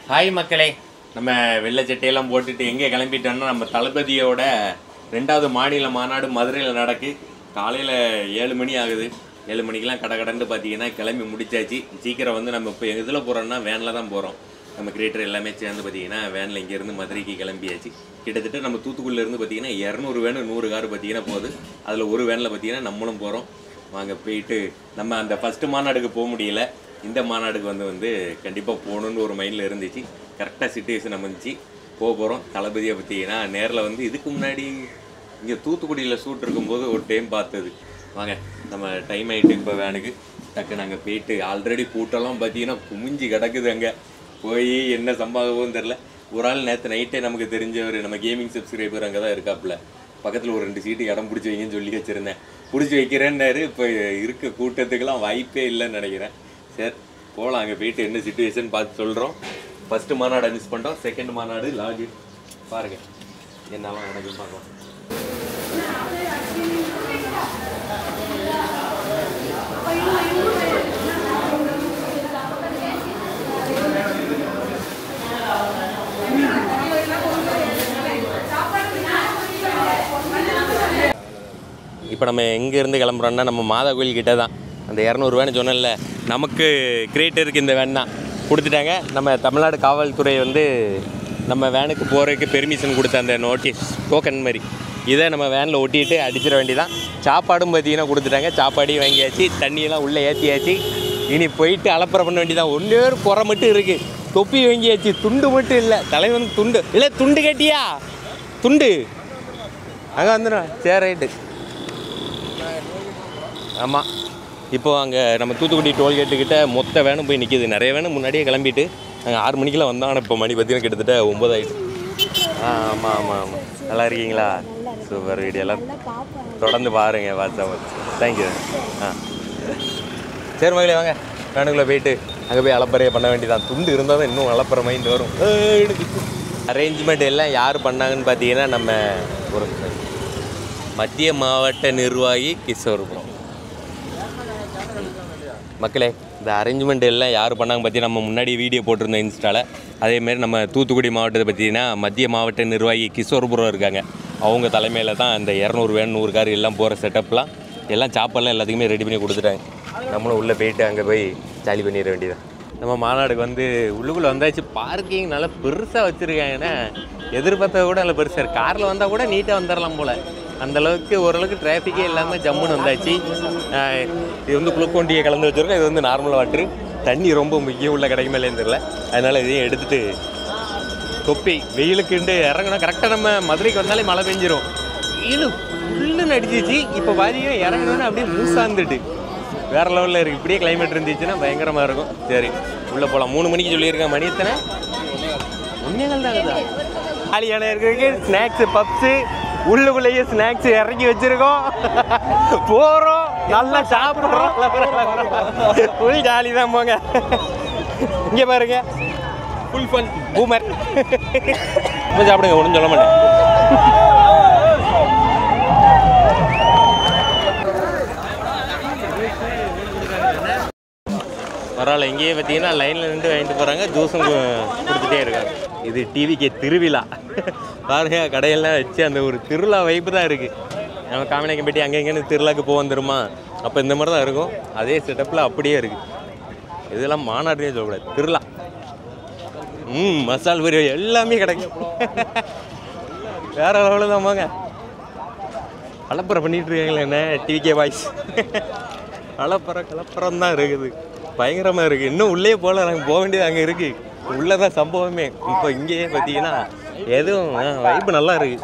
Hi மக்களே, நம்ம வெள்ளை சட்டையெல்லாம் போட்டுட்டு எங்கே கிளம்பிட்டோம்னா நம்ம தளபதியோட 2வது மாநில மாநாடு மதுரையில் நடக்கு. காலையில் 7 மணி ஆகுது. 7 மணிக்கெலாம் கடந்து பார்த்தீங்கன்னா கிளம்பி முடிச்சாச்சு. சீக்கிரம் வந்து நம்ம இப்போ எதில் போகிறோம்னா வேனில் தான் போகிறோம். நம்ம கிரியேட்டர் எல்லாமே சேர்ந்து பார்த்தீங்கன்னா வேனில் இங்கேருந்து மதுரைக்கு கிளம்பியாச்சு. கிட்டத்தட்ட நம்ம தூத்துக்குடியிலேருந்து பார்த்தீங்கன்னா 200 வேனு 100 கார் பார்த்தீங்கன்னா போகுது. அதில் ஒரு வேனில் பார்த்தீங்கன்னா நம்மளும் போகிறோம். வாங்க போயிட்டு நம்ம அந்த ஃபஸ்ட்டு மாநாடுக்கு போக முடியல. இந்த மாநாடுக்கு வந்து கண்டிப்பாக போகணுன்னு ஒரு மைண்டில் இருந்துச்சு. கரெக்டாக சிச்சுவேஷன் அமைஞ்சிச்சு. போகிறோம். தளபதியை பார்த்தீங்கன்னா நேரில் வந்து இதுக்கு முன்னாடி இங்கே தூத்துக்குடியில் ஷூட் இருக்கும்போது ஒரு டைம் பார்த்தது. வாங்க நம்ம டைம் ஆகிட்டு இப்போ வேனுக்கு டக்கு நாங்கள் போயிட்டு ஆல்ரெடி கூட்டெல்லாம் பார்த்தீங்கன்னா குமிஞ்சு கிடக்குது. அங்கே போய் என்ன சம்பாதமும் தெரில. ஒரு ஆள் நேற்று நைட்டே நமக்கு தெரிஞ்சவர் நம்ம கேமிங் சப்ஸ்கிரைபர் அங்கே தான் இருக்காப்புல. பக்கத்தில் ஒரு 2 சீட்டு இடம் பிடிச்சி வைங்கன்னு சொல்லி வச்சுருந்தேன். பிடிச்சி வைக்கிறேன்னாரு. இப்போ இருக்க கூட்டத்துக்கெல்லாம் வாய்ப்பே இல்லைன்னு நினைக்கிறேன். சரி போகலாம். அங்கே போயிட்டு என்ன சிச்சுவேஷன் பார்த்து சொல்கிறோம். ஃபஸ்ட்டு மாநாடு மிஸ் பண்ணிட்டோம். செகண்ட் மாநாடு லாகின் பாருங்கள் என்னெல்லாம் நடக்குன்னு பார்க்கலாம். இப்போ நம்ம எங்கேருந்து கிளம்புறோன்னா நம்ம மாதா கோயில் கிட்டே தான். அந்த 200 வேன்னு சொன்னேன்ல, நமக்கு கிரியேட்டருக்கு இந்த வேன் தான் கொடுத்துட்டாங்க. நம்ம தமிழ்நாடு காவல்துறை வந்து நம்ம வேனுக்கு போகிறதுக்கு பெர்மிஷன் கொடுத்த அந்த நோட்டீஸ் டோக்கன் மாதிரி இதை நம்ம வேனில் ஒட்டிட்டு அடிச்சிட வேண்டியதான். சாப்பாடும் பார்த்தீங்கன்னா கொடுத்துட்டாங்க. சாப்பாடையும் வாங்கியாச்சு. தண்ணியெல்லாம் உள்ளே ஏற்றியாச்சு. இனி போயிட்டு அலப்பறை பண்ண வேண்டியதான். ஒன்றே ஒரு குறை மட்டும் இருக்குது. தொப்பி வாங்கியாச்சு. துண்டு மட்டும் இல்லை. தலைவன் துண்டு இல்லை. துண்டு கேட்டியா? துண்டு அங்கே வந்துடும். சரி ரைட்டு. ஆமாம், இப்போது அங்கே நம்ம தூத்துக்குடி டோல்கேட்டுக்கிட்ட மொத்த வேனும் போய் நிற்கிது. நிறைய வேணும் முன்னாடியே கிளம்பிட்டு நாங்கள் 6 மணிக்கெலாம் வந்தோம். ஆனால் இப்போ மணி பார்த்தீங்கன்னா கிட்டத்தட்ட 9 ஆகிடுச்சு. ஆமாம் ஆமாம் ஆமாம். நல்லா இருக்கீங்களா? சூப்பர். வீடியோலாம் தொடர்ந்து பாருங்கள். வாட்ஸ்அப். தேங்க்யூ. சரி மகளே வாங்க வேனுக்குள்ளே போயிட்டு அங்கே போய் அலப்பறையை பண்ண வேண்டியதான். துண்டு இருந்தால் தான் இன்னும் அலப்பறை மைண்ட் வரும். அரேஞ்ச்மெண்ட் எல்லாம் யார் பண்ணாங்கன்னு பார்த்தீங்கன்னா நம்ம ஒரு மத்திய மாவட்ட நிர்வாகி கிஷோர்புரம். மக்களே இந்த அரேஞ்ச்மெண்ட் எல்லாம் யார் பண்ணாங்க பார்த்தீங்கன்னா நம்ம முன்னாடி வீடியோ போட்டிருந்தோம் இன்ஸ்டாவில். அதேமாரி நம்ம தூத்துக்குடி மாவட்டத்தை பார்த்தீங்கன்னா மத்திய மாவட்ட நிர்வாகி கிஷோர்புரம் இருக்காங்க. அவங்க தலைமையில் தான் அந்த 200 வேன் 100 கார் எல்லாம் போகிற செட்டப்லாம் எல்லாம் சாப்பாடெலாம் எல்லாத்துக்குமே ரெடி பண்ணி கொடுத்துட்டாங்க. நம்மளும் உள்ளே போயிட்டு அங்கே போய் ஜாலி பண்ணிட வேண்டியதான். நம்ம மாநாடுக்கு வந்து உள்ளுக்குள்ளே வந்தாச்சு. பார்க்கிங் நல்லா பெருசாக வச்சுருக்காங்கன்னா எதிர்பார்த்தத கூட நல்லா பெருசாக இருக்குது. காரில் வந்தால் கூட நீட்டாக வந்துடலாம் போல். அந்தளவுக்கு ஓரளவுக்கு டிராஃபிக்கே இல்லாமல் ஜம்முன்னு வந்தாச்சு. இது வந்து குளுக்கோண்டியை கலந்து வச்சுருக்கோம். இது வந்து நார்மல் வாட்ரு. தண்ணி ரொம்ப முக்கியம் உள்ள கிடைக்குமே இல்லைன்னு தெரியல. அதனால் இதையும் எடுத்துகிட்டு தொப்பி வெயிலுக்குண்டு இறங்கணும். கரெக்டாக நம்ம மதுரைக்கு வந்தாலே மழை பெஞ்சிரும். வெயில் ஃபுல்லுன்னு அடிச்சிச்சு. இப்போ பார்த்தீங்கன்னா இறங்கணுன்னு அப்படியே மூசாந்துட்டு வேறு லெவலில் இருக்குது. இப்படியே கிளைமேட் இருந்துச்சுன்னா பயங்கரமாக இருக்கும். சரி உள்ளே போகலாம். 3 மணிக்கு சொல்லியிருக்கேன். மணி எத்தனை? 1:15 தான் ஆகுதா? ஜாலியான இருக்கிறதுக்கு ஸ்நாக்ஸு பப்ஸு உள்ளுக்குள்ளேயே ஸ்நாக்ஸ் இறக்கி வச்சுருக்கோம். போகிறோம் நல்லா சாப்பிட்றோம். ஃபுல் ஜாலி தான் போங்க. இங்கே பாருங்க ஃபுல் ஃபன் பூமர். இப்போ சாப்பிடுங்க. ஒன்றும் சொல்ல மாட்டேன். பரவாயில்ல. இங்கேயே பார்த்தீங்கன்னா லைனில் நின்று வாங்கிட்டு போகிறாங்க. ஜூஸும் கொடுத்துட்டே இருக்காங்க. இது டிவிக்கு திருவிழா பாருங்க. கடையெல்லாம் வச்சு அந்த ஒரு திருவிழா வைப்பு தான் இருக்குது. நம்ம காமநாயக்கம்பட்டி அங்கே எங்கேன்னு திருவிழாக்கு போக வந்துருமா, அப்போ இந்த மாதிரி தான் இருக்கும். அதே செட்டப்பில் அப்படியே இருக்குது. இதெல்லாம் மாநாடுனே சொல்லக்கூடாது, திருவிழா. மசால் பூரி எல்லாமே கிடைக்கும். வேறு லெவலில் தான் வாங்க. கலப்பறை பண்ணிகிட்டு இருக்காங்களே என்ன டிவிகே வாய்ஸ். கலப்பறம் தான் இருக்குது. பயங்கரமாக இருக்குது. இன்னும் உள்ளே போகல. நாங்கள் போக வேண்டியது அங்கே இருக்குது. உள்ளே தான் சம்பவமே. இப்போ இங்கேயே பார்த்தீங்கன்னா எதுவும் வைப்பு நல்லா இருக்குது.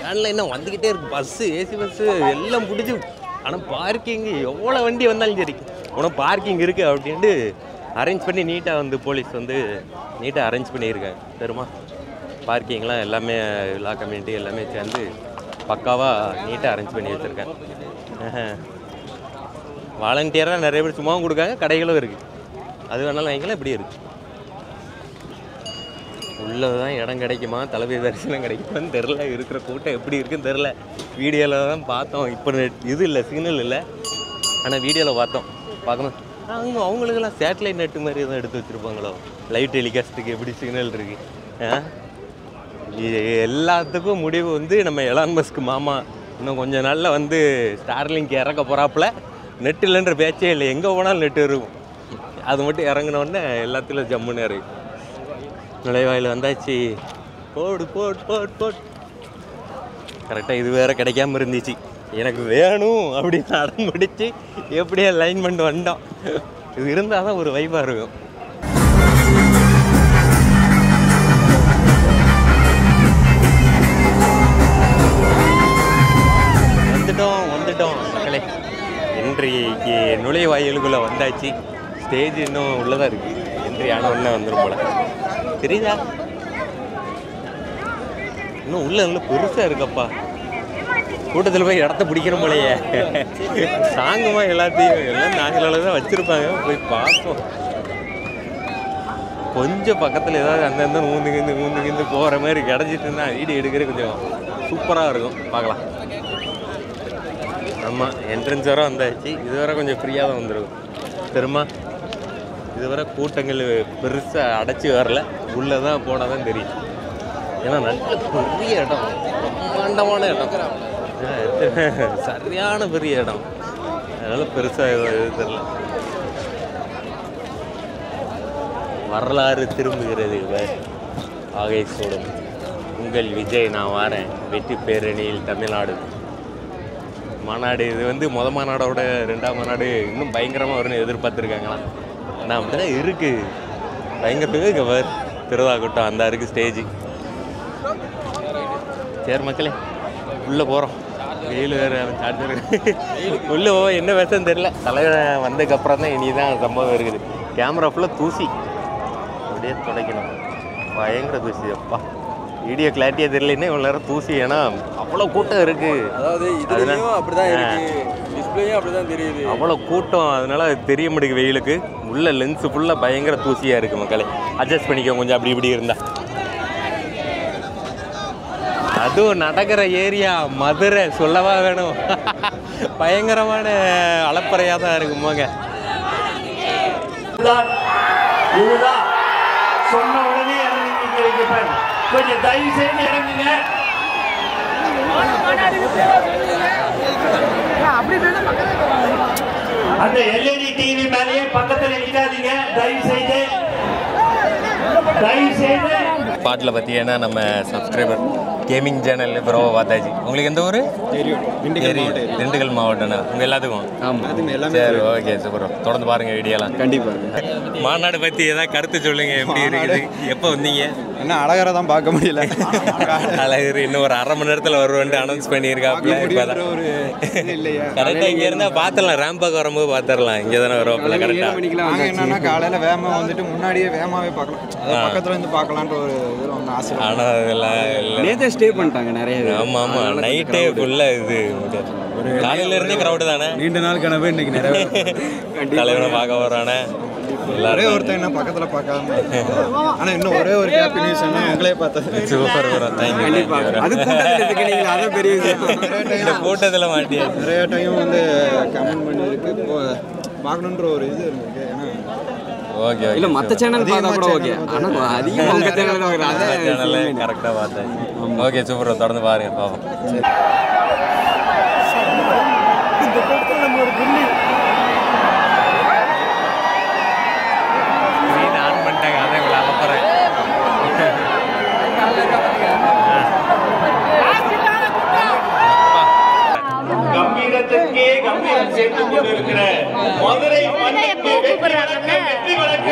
வேனில் இன்னும் வந்துக்கிட்டே இருக்குது. பஸ்ஸு ஏசி பஸ்ஸு எல்லாம் பிடிச்சி. ஆனால் பார்க்கிங்கு எவ்வளோ வண்டி வந்தாலும் சரி உனக்கு பார்க்கிங் இருக்குது அப்படின்ட்டு அரேஞ்ச் பண்ணி நீட்டாக வந்து போலீஸ் வந்து நீட்டாக அரேஞ்ச் பண்ணியிருக்காங்க. தெரியுமா? பார்க்கிங்லாம் எல்லாமே எல்லா கம்யூனிட்டி எல்லாமே சேர்ந்து பக்காவாக நீட்டாக அரேஞ்ச் பண்ணி வச்சுருக்கேன். வாலண்டியராக நிறைய பேர் சும்மாவும் கொடுக்காங்க. கடைகளும் இருக்குது. அது வேணாலும் வாங்கிக்கலாம். இப்படி இருக்குது. உள்ளே தான் இடம் கிடைக்குமா, தலைமை தரிசனம் கிடைக்குமான்னு தெரில. இருக்கிற கூட்டம் எப்படி இருக்குன்னு தெரில. வீடியோவில் தான் பார்த்தோம். இப்போ இது இல்லை, சிக்னல் இல்லை. ஆனால் வீடியோவில் பார்த்தோம். பார்க்கணும் அவங்களுக்கெல்லாம் சேட்டலைட் நெட்டு மாதிரி எதுவும் எடுத்து வச்சுருப்பாங்களோ? லைட் டெலிகாஸ்ட்டுக்கு எப்படி சிக்னல் இருக்குது? எல்லாத்துக்கும் முடிவு வந்து நம்ம எலான் மஸ்க் மாமா இன்னும் கொஞ்சம் நாளில் வந்து ஸ்டார்லிங்க் இறக்க போகிறாப்புல. நெட் இல்லைன்ற பேச்சே இல்லை, எங்கே போனாலும் நெட்டு இருக்கும். அது மட்டும் இறங்கினோடனே எல்லாத்துலையும் ஜம்முன்னு இறங்கும். நுழைவாயில் வந்தாச்சு. போடு போட் போட் போட். கரெக்டாக இது வேறு கிடைக்காம இருந்துச்சு. எனக்கு வேணும் அப்படின்னு அடம் பிடிச்சி எப்படியே அலைன்மெண்ட் வந்தோம். இது இருந்தால் தான் ஒரு வைப்பாக இருக்கும். வந்துட்டோம் மக்களே. இன்றைக்கு நுழைவாயிலுக்குள்ளே வந்தாச்சு. ஸ்டேஜ் இன்னும் உள்ளதாக இருக்குது. என்ட்ரி ஆன உடனே வந்துடும் போல. தெரியுதா? இன்னும் உள்ள பெருசாக இருக்கப்பா. கூட்டத்தில் போய் இடத்த பிடிக்கிற போலையே. சாங்குமா எல்லாத்தையும் எல்லாம் நாங்கள் தான் வச்சுருப்பாங்க. போய் பார்ப்போம். கொஞ்சம் பக்கத்தில் ஏதாவது அந்தந்த ஊந்துக்கிந்து போகிற மாதிரி கிடச்சிட்டுன்னா வீடியோ எடுக்கிற கொஞ்சம் சூப்பராக இருக்கும். பார்க்கலாம். ஆமாம், என்ட்ரன்ஸ் வர வந்தாச்சு. இதுவரை கொஞ்சம் ஃப்ரீயாக தான் வந்துடும். திரும்ப இதுவரை கூட்டங்கள் பெருசாக அடைச்சி வரல. உள்ளே தான் போனால் தான் தெரியும். ஏன்னா நல்ல பெரிய இடம், பிரம்மாண்டமான இடம், சரியான பெரிய இடம். அதனால் பெருசாக எதுவும் தெரியல. வரலாறு திரும்புகிறது. ஆகைசோடும் உங்கள் விஜய் நான் வாரேன். வெற்றி பேரணியில் தமிழ்நாடு மாநாடு. இது வந்து மாநாடோட 2ஆம் மாநாடு இன்னும் பயங்கரமாக வரும்னு எதிர்பார்த்துருக்காங்களாம். ஆனால் அப்படி தான் இருக்குது. பயங்கரத்துக்கு திருவிழாக்கூட்டம் அந்த இருக்குது ஸ்டேஜ். சரி மக்களே, உள்ளே போகிறோம். வெயில் வேறு சார்ஜர் உள்ளே என்ன பேசன்னு தெரியல. தலைவர் வந்ததுக்கப்புறம் தான் இனி தான் சம்பவம் இருக்குது. கேமரா ஃபுல்லாக தூசி அப்படியே துடைக்கணும். பயங்கர தூசி. அப்பா வீடியோ கிளாரிட்டியாக தெரியலன்னா இவ்வளோ நேரம் தூசி. ஏன்னா அவ்வளோ கூட்டம் இருக்குது. அதாவது இதுலையும் அப்படி தான் இருக்குது, டிஸ்பிளேயும் அப்படி தான் தெரியுது. அவ்வளோ கூட்டம், அதனால அது தெரிய மாட்டேங்குது வெயிலுக்கு. உள்ள லென்ஸு ஃபுல்லாக பயங்கர தூசியாக இருக்குது மக்களே. அட்ஜஸ்ட் பண்ணிக்கோ கொஞ்சம் அப்படி இப்படி இருந்தால். அதுவும் நடக்கிற ஏரியா மதுரை சொல்லவா வேணும். பயங்கரமான அலப்பறையாக தான் இருக்கும் போங்க. இதுதான் சொன்ன உடனே கொஞ்சம் தயவு செய்து இறங்குங்க. அந்த எல்இடி டிவி மேலேயே பக்கத்தில் நிற்காதீங்க தயவு செய்து. பாட்டில் பார்த்தீங்கன்னா நம்ம சப்ஸ்கிரைபர் கேமிங் சேனல் ப்ரோ பார்த்தாச்சு. உங்களுக்கு எந்த ஊர்? திண்டுக்கல் மாவட்டம்னா உங்கள் எல்லாத்துக்கும்? ஆமாம். சரி, ஓகே, சூப்பர். தொடர்ந்து பாருங்கள் வீடியோலாம். கண்டிப்பாக. மாநாடு பற்றி ஏதாவது கருத்து சொல்லுங்கள். எப்படி இருக்குது? எப்போ வந்தீங்க? என்ன அழகரை தான் பார்க்க முடியல. அழகர் இன்னும் ஒரு 1/2 மணி நேரத்தில் வருவேன்ட்டு அனௌன்ஸ் பண்ணியிருக்காப்புல. கரெக்டாக இங்கே இருந்தால் பார்த்துடலாம். ரேம்பாக் வரும்போது பார்த்துடலாம். இங்கே தானே வருவாப்புல. கரெக்டாக என்னன்னா காலையில் வேகமாக வந்துட்டு முன்னாடியே வேகமாகவே பார்க்கலாம். பக்கத்தில் இருந்து பார்க்கலான்ட்டு ஒரு ஆசை. ஆனால் அதெல்லாம் நேற்று ஸ்டே பண்ணிட்டாங்க நிறைய. ஆமாம் ஆமாம், நைட்டே ஃபுல்லாக இது காலையில இருந்தே க்ரௌடு தானே. நீண்ட நாள் கனவு இன்னைக்கு நிறைய தலைவனை பார்க்க வரானே. ஒரே ஒருத்தன் என்ன பக்கத்தில் பார்க்காம. ஆனால் இன்னும் ஒரே ஒரு ஹாப்பி நியூஸ் என்ன உங்களே பார்த்தேன். Super bro, thank you. அது பெரிய இந்த கூட்டத்தில் மாட்டியா நிறைய டைம் வந்து கமெண்ட் பண்ணியிருக்கு. இப்போ பார்க்கணுன்ற ஒரு இது இருக்கு. ஏன்னா ஓகே இல்லை மற்ற சேனல் பார்த்தா கூட ஓகே. ஆனால் அதிகமாக உங்கள் சேனல் கரெக்டாக பார்த்தேன். ஓகே சூப்பர், தொடர்ந்து பாருங்க பார்ப்போம். ஆன் பண்ணிட்டாங்க, அதை உங்களை அலப்புறேன். கம்பீரத்திற்கே கம்பீரம் சேர்த்து கொண்டிருக்கிற மதுரை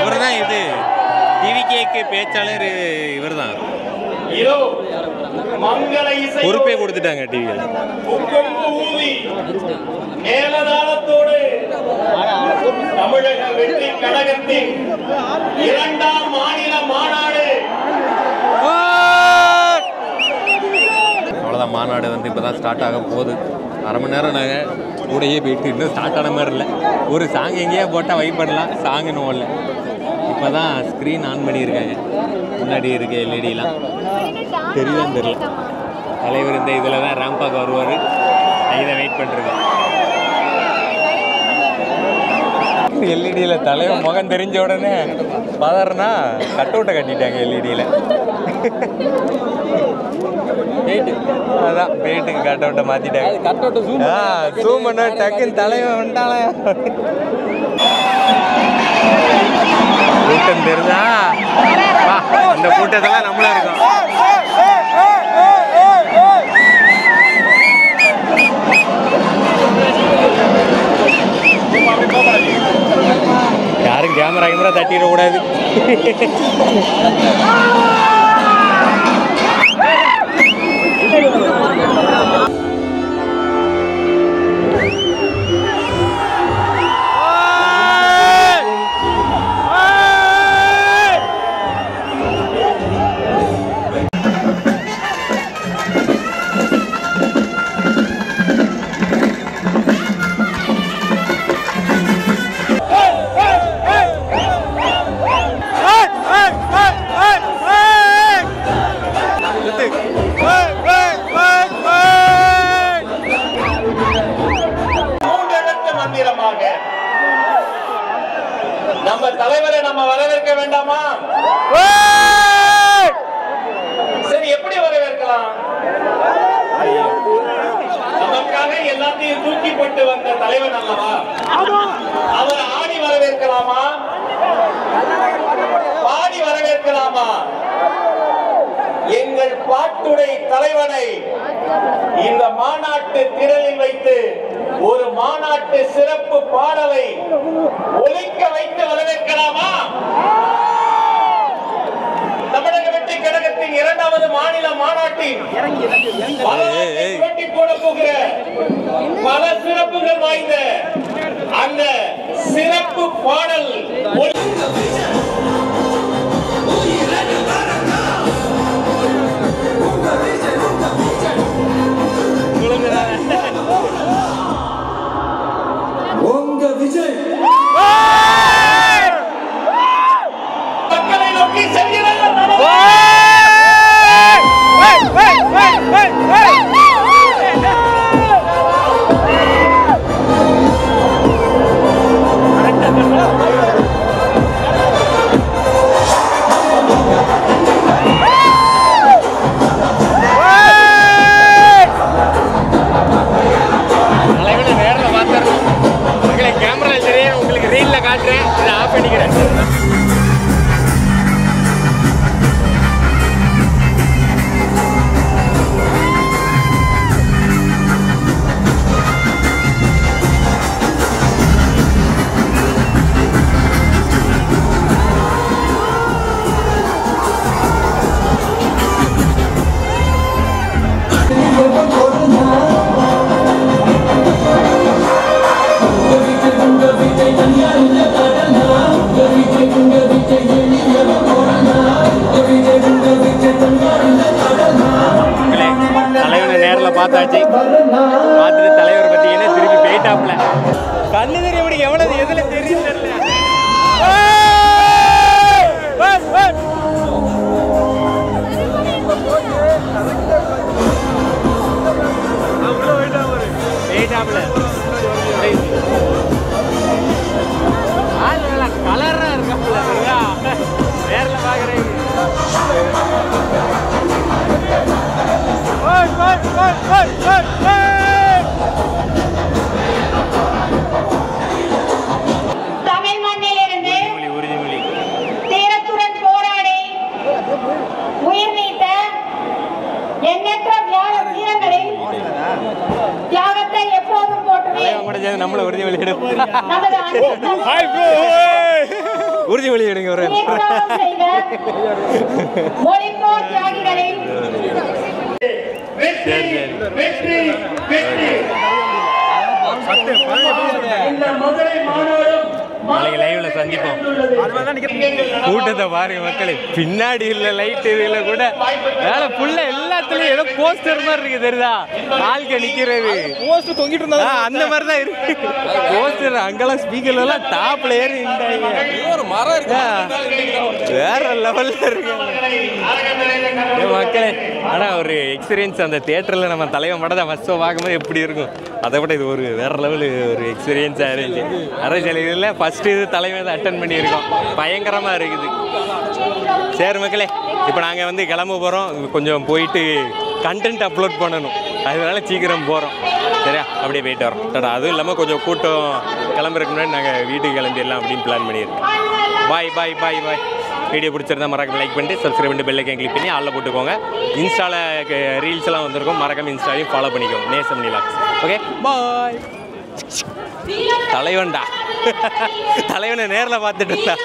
இவர் தான். இது டிவிகேக்கு பேச்சாளர் இவர் தான். பொறுப்பே கொடுத்துட்டாங்க டிவியில். மேலதாளத்தோடு தமிழக வெற்றி கழகத்தின் 2ஆம் மாநில மாநாடு. அவ்வளோதான், மாநாடு வந்து இப்போ தான் ஸ்டார்ட் ஆக போகுது. 1/2 மணி நேரம் நாங்கள் கூடயே போயிட்டு இன்னும் ஸ்டார்ட் ஆன மாதிரி இல்லை. ஒரு சாங் எங்கேயா போட்டால் வைப் பண்ணலாம், சாங்குன்னு ஓடல. இப்போ தான் ஸ்க்ரீன் ஆன் பண்ணியிருக்காங்க. முன்னாடி இருக்க எல்இடிலாம் தெரியும் தெரியல. தலைவர் இந்த இதில் தான் ரேம்பாக் வருவார். இதை வெயிட் பண்ணிருக்கோம். எல்இடியில் தலைவன் முகம் தெரிஞ்ச உடனே பதறனா கட் அவுட்டை கட்டிட்டாங்க எல்இடியில். அதான் பெயிண்ட்டுக்கு கட் அவுட்டை மாற்றிட்டாங்க. ஜூம் பண்ண டக்குன்னு தலைவன் வந்துட்டாலே கூட்டம் தெரிஞ்சா அந்த கூட்டத்தெல்லாம் நம்மளா இருக்கும். யாரும் கேமரா தட்டிடக்கூடாது. நம்ம தலைவரை நம்ம வரவேற்க வேண்டாமா? சரி, எப்படி வரவேற்கலாம்? நமக்காக எல்லாத்தையும் தூக்கி போட்டு வந்த தலைவன் அல்லவா, அவர் ஆடி வரவேற்கலாமா, பாடி வரவேற்கலாமா? எங்கள் பாட்டுடை தலைவனை இந்த மாநாட்டு திரளில் வைத்து ஒரு மாநாட்டு சிறப்பு பாடலை ஒலிக்க வைத்து வரவேற்கலாமா? தமிழக வெற்றி கழகத்தின் 2வது மாநில மாநாட்டில் போட்டி போட போகிற பல சிறப்புகள் வாய்ந்த அந்த சிறப்பு பாடல் மக்களை நோக்கி செல்கிறது. பார்த்தாச்சு. பார்த்துட்டு தலைவர் பார்த்தீங்கன்னா திருப்பி போயிட்டாப்ல. கண்ணு தெரிய முடியும் எவ்வளவு எதுல தெரியும் தெரியல. கலரா இருக்காப்ல நேரில் பார்க்குறேன். தமிழ் மண்ணிலிருந்து தீரத்துடன் போராடி உயிர் நீத்த எண்ணற்ற வீரர்களின் தியாகத்தை எப்போதும் போற்றுவேன். நம்மள உறுதிமொழி எடுப்போம். நமது உறுதிமொழி எடுங்க. ஒரு மொழிப்போர் தியாகிகளின் வெற்றி வெற்றி வெற்றி. இந்த மதுரை மாநாடும் நாளைக்கு லைவ்ல சந்திப்போம். கூட்டத்தை பாருங்க மக்களே. பின்னாடி இல்ல லைட் இதுல கூட வேலை புள்ள எல்லாத்துலயும் ஏதோ போஸ்டர் மாதிரி இருக்கு தெரியுதா, ஆள்க நிக்கிறது போஸ்ட் தொங்கிட்டு இருந்தா அந்த மாதிரி தான் இருக்கு போஸ்டர். அங்கெல்லாம் ஸ்பீக்கர்ல எல்லாம் டாப்ல ஏறி ஒரு மரம் இருக்கு வேற லெவல்ல இருக்கு மக்களே. ஆனா ஒரு எக்ஸ்பீரியன்ஸ் அந்த தியேட்டர்ல நம்ம தலைவன் படத்தை ஃபர்ஸ்ட் பார்க்கும்போது எப்படி இருக்கும், அதை விட இது ஒரு வேற லெவல் ஒரு எக்ஸ்பீரியன்ஸா இருந்துச்சு. அரசியலில் ஃபர்ஸ்ட் இது தலைவன் தான் அட்டன் பண்ணியிருக்கோம், பயங்கரமா இருக்குது. சரி மக்களே, இப்போ நாங்கள் வந்து கிளம்ப போகிறோம், கொஞ்சம் போயிட்டு கண்டென்ட் அப்லோட் பண்ணணும், அதனால சீக்கிரம் போகிறோம். சரியா, அப்படியே போயிட்டு வரோம். அதுவும் இல்லாமல் கொஞ்சம் கூட்டம் கிளம்புறதுக்கு முன்னாடி நாங்கள் வீட்டுக்கு கிளம்பிடலாம் அப்படின்னு பிளான் பண்ணியிருக்கோம். பாய் பாய் பாய் பாய். வீடியோ பிடிச்சிருந்தா மறக்காம லைக் பண்ணிட்டு சப்ஸ்கிரைப் பண்ணிட்டு பெல் ஐக்கன் கிளிக் பண்ணி ஆளில் போட்டுக்கோங்க. இன்ஸ்டாவில் ரீல்ஸ் எல்லாம் வந்திருக்கும், மறக்காம இன்ஸ்டாலையும் ஃபாலோ பண்ணிக்கோங்க. நேசம் நிலாக்ஸ். Okay bye. தலைவன்டா தலைவனை நேரில் பார்த்துட்டு இருந்தா